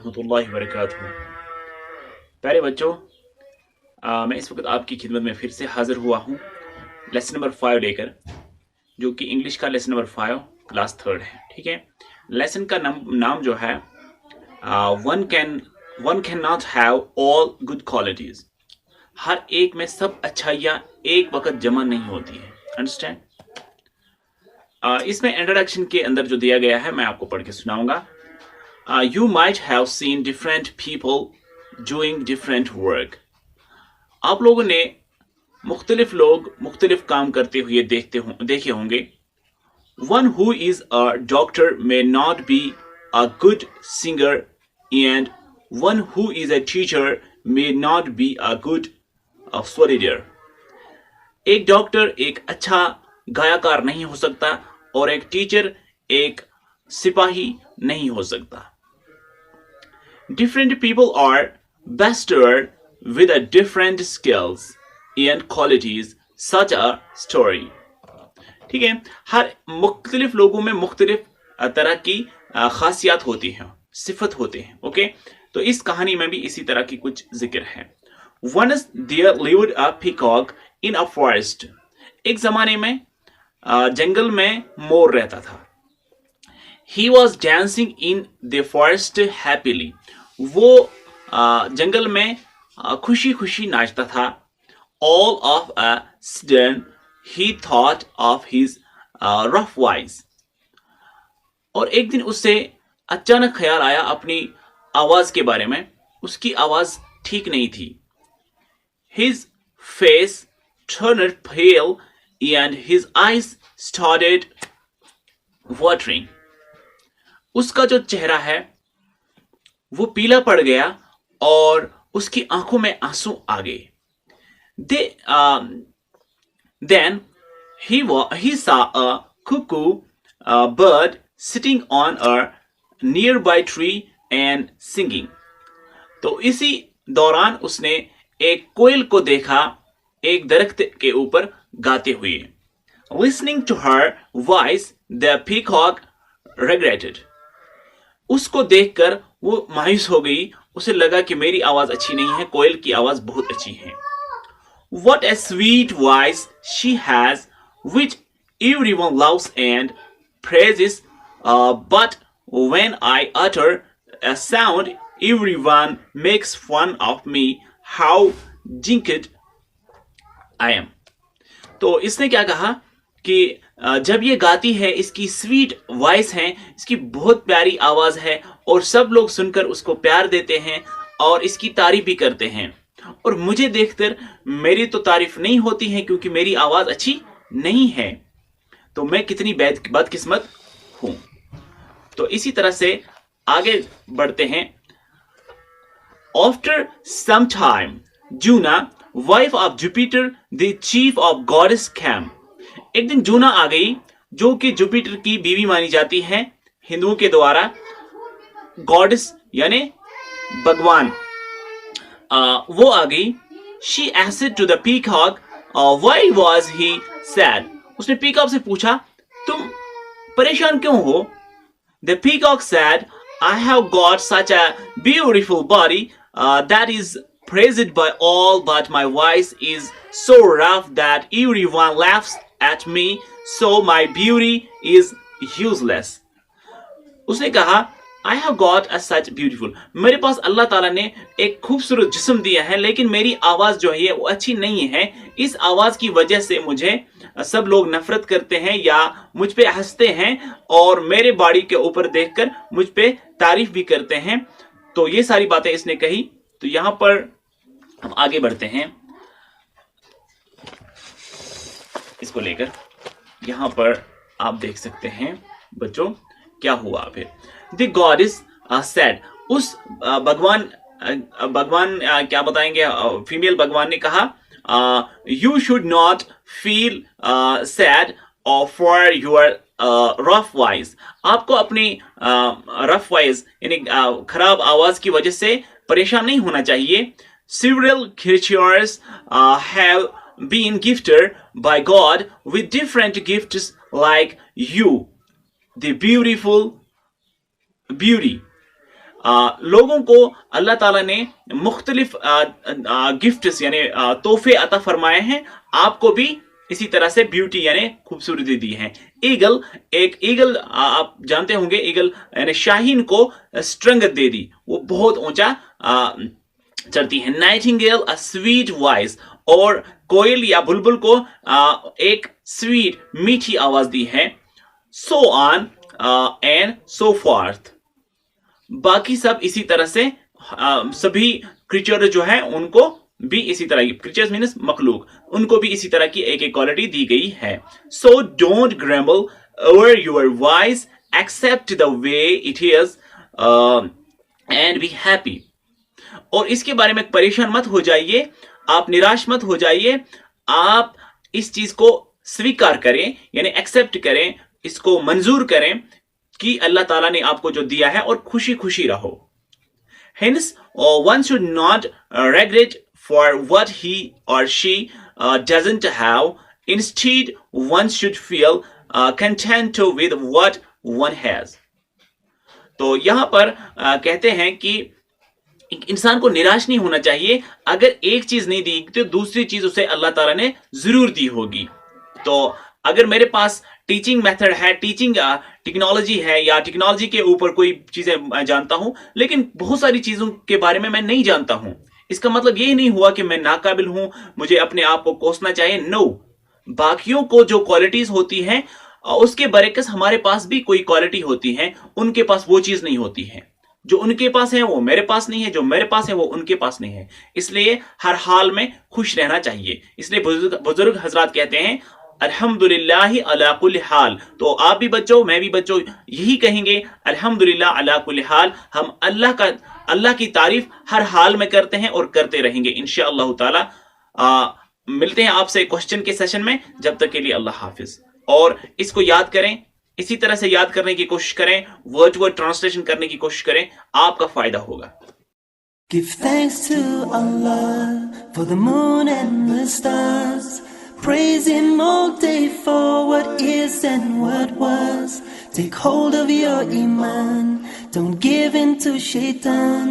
रहमतुल्लाहि व बरकातहू। प्यारे बच्चों, मैं इस वक्त आपकी खिदमत में फिर से हाजिर हुआ हूँ लेसन नंबर 5 लेकर, जो कि इंग्लिश का लेसन नंबर 5 क्लास 3 है। ठीक है, लेसन का नाम जो है one can not have all good qualities. हर एक में सब अच्छाइयाँ एक वक्त जमा नहीं होती है। अंडरस्टैंड? इसमें इंट्रोडक्शन के अंदर जो दिया गया है मैं आपको पढ़ के सुनाऊंगा। You might have seen different people doing different work. आप लोगों ने मुख्तलिफ लोग मुख्तलिफ काम करते हुए देखे होंगे। One who is a doctor may not be a good singer and one who is a teacher may not be a good soldier. एक डॉक्टर एक अच्छा गायकार नहीं हो सकता और एक टीचर एक सिपाही नहीं हो सकता। Different people are bestowed with a different skills and qualities such a story. ठीक है, हर मुख्तलिफ लोगों में मुख्तलिफ तरह की खासियत होती है, सिफत होते हैं। ओके, तो इस कहानी में भी इसी तरह की कुछ जिक्र है। Once there lived a peacock in a forest. एक जमाने में जंगल में मोर रहता था। He was dancing in the forest happily. वो जंगल में खुशी खुशी नाचता था। All of a sudden he thought of his rough voice. और एक दिन उससे अचानक ख्याल आया अपनी आवाज के बारे में। उसकी आवाज ठीक नहीं थी। His face turned pale and his eyes started watering. उसका जो चेहरा है वो पीला पड़ गया और उसकी आंखों में आंसू आ गए। Then he saw a cuckoo bird sitting on a nearby tree and singing. तो इसी दौरान उसने एक कोयल को देखा एक दरख्त के ऊपर गाते हुए। Listening to her voice, the peacock regretted. उसको देखकर वो मायूस हो गई। उसे लगा कि मेरी आवाज अच्छी नहीं है, कोयल की आवाज बहुत अच्छी है। What a sweet voice she has, which everyone loves and praises, but when I utter a sound, everyone makes fun of me. How jinxed I am. तो इसने क्या कहा कि जब ये गाती है, इसकी स्वीट वॉइस है, इसकी बहुत प्यारी आवाज है और सब लोग सुनकर उसको प्यार देते हैं और इसकी तारीफ भी करते हैं, और मुझे देखकर मेरी तो तारीफ नहीं होती है क्योंकि मेरी आवाज अच्छी नहीं है। तो मैं कितनी बदकिस्मत हूं। तो इसी तरह से आगे बढ़ते हैं। After some time, Juno, wife of Jupiter, the chief of goddess, came. एक दिन जूना आ गई जो कि जुपिटर की बीवी मानी जाती है हिंदुओं के द्वारा। गॉडेस यानी भगवान, वो आ गई। She asked to the peacock, why was he sad? उसने पीकॉक से पूछा तुम परेशान क्यों हो? The peacock said, I have got such a beautiful body that is praised by all, but my voice is so rough that everyone laughs at me, so my beauty is useless. उसने कहा I have got a such beautiful. मेरे पास अल्लाह ताला ने एक खूबसूरत जिस्म दिया है, लेकिन मेरी आवाज जो है वो अच्छी नहीं है। इस आवाज की वजह से मुझे सब लोग नफरत करते हैं या मुझ पे हंसते हैं और मेरे बॉडी के ऊपर देखकर मुझ पे तारीफ भी करते हैं। तो ये सारी बातें इसने कही। तो यहां पर हम आगे बढ़ते हैं इसको लेकर। यहां पर आप देख सकते हैं बच्चों क्या हुआ फिर। द गॉडेस सेड, उस भगवान क्या बताएंगे, फीमेल भगवान ने कहा you should not feel sad for your rough voice. आपको अपनी रफ वॉइस यानी खराब आवाज की वजह से परेशान नहीं होना चाहिए। Several creatures have been gifted by God with different gifts like you, the beautiful beauty. लोगों को अल्लाह ताला ने मुख्तलिफ गिफ्ट्स यानी तोहफे अता फरमाए हैं, आपको भी इसी तरह से ब्यूटी यानी खूबसूरती दी है। एक ईगल आप जानते होंगे, ईगल यानी शाहीन को स्ट्रेंथ दे दी, वो बहुत ऊंचा चढ़ती है। नाइटिंगेल अ स्वीट वॉइस, और कोयल या बुलबुल को एक स्वीट मीठी आवाज दी है। So on and so forth. बाकी सब इसी तरह से सभी क्रीचर जो है उनको भी इसी तरह की, क्रीचर्स मीन्स मखलूक, उनको भी इसी तरह की एक एक क्वालिटी दी गई है। So don't grumble over your voice, except the way it is and be happy. और इसके बारे में परेशान मत हो जाइए, आप निराश मत हो जाइए, आप इस चीज को स्वीकार करें यानी एक्सेप्ट करें, इसको मंजूर करें कि अल्लाह ताला ने आपको जो दिया है और खुशी खुशी रहो। Hence, one should not regret for what he or she doesn't have. Instead, one should feel content with what one has. तो यहां पर कहते हैं कि इंसान को निराश नहीं होना चाहिए। अगर एक चीज नहीं दी तो दूसरी चीज उसे अल्लाह ताला ने जरूर दी होगी। तो अगर मेरे पास टीचिंग मेथड है, टीचिंग टेक्नोलॉजी है, या टेक्नोलॉजी के ऊपर कोई चीजें जानता हूं, लेकिन बहुत सारी चीजों के बारे में मैं नहीं जानता हूं, इसका मतलब ये नहीं हुआ कि मैं नाकाबिल हूं, मुझे अपने आप को कोसना चाहिए। नो, बाकियों को जो क्वालिटीज होती हैं उसके बरकस हमारे पास भी कोई क्वालिटी होती है, उनके पास वो चीज नहीं होती है। जो उनके पास है वो मेरे पास नहीं है, जो मेरे पास है वो उनके पास नहीं है। इसलिए हर हाल में खुश रहना चाहिए। इसलिए बुजुर्ग हजरात कहते हैं अल्हम्दुलिल्लाह अला कुल्ली हाल। तो आप भी बच्चों, मैं भी बच्चों, यही कहेंगे अल्हम्दुलिल्लाह अला कुल्ली हाल। हम अल्लाह की तारीफ हर हाल में करते हैं और करते रहेंगे इंशाअल्लाह ताला। मिलते हैं आपसे क्वेश्चन के सेशन में, जब तक के लिए अल्लाह हाफिज। और इसको याद करें, इसी तरह से याद करने की कोशिश करें, वर्ड टू वर्ड ट्रांसलेशन करने की कोशिश करें, आपका फायदा होगा। Give thanks to Allah for the moon and the stars. Praise Him all day for what is and what was. Take hold of your iman, don't give in to shaitan.